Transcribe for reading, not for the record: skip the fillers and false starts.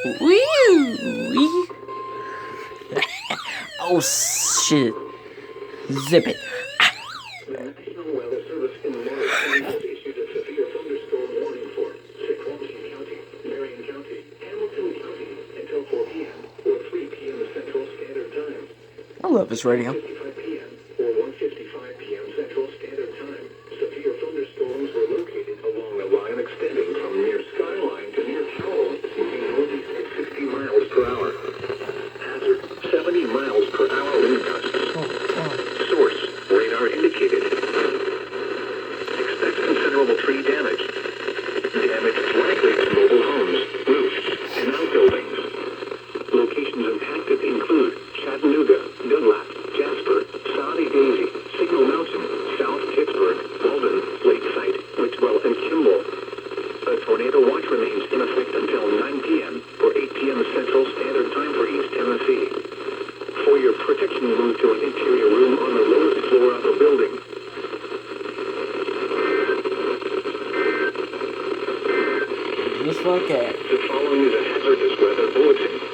Wee. Oh shit. Zip it. The National Weather Service in March has issued a severe thunderstorm warning for Sequoia County, Marion County, Hamilton County until 4 p.m. or 3 p.m. Central Standard Time. I love this radio. 55 p.m. or 1:55 p.m. Central Standard Time. Severe thunderstorms were located along a line extending from near Skyline to near Powell, moving northeast at 60 miles per hour. Hazard, 70 miles per hour wind gusts. Source, radar indicated. Expect considerable tree damage. Damage likely to mobile homes, roofs, and outbuildings. Locations impacted include Chattanooga, Dunlap, Jasper, Saudi Daisy, Signal Mountain, South Pittsburgh, Walden, Lakeside, Whitwell, and Kimball. A tornado watch remains in effect until 9 p.m. or 8 p.m. Central Standard Time for East Tennessee. For your protection, move to an interior room on the lowest floor of the building. Just like that. The following is a hazardous weather bulletin.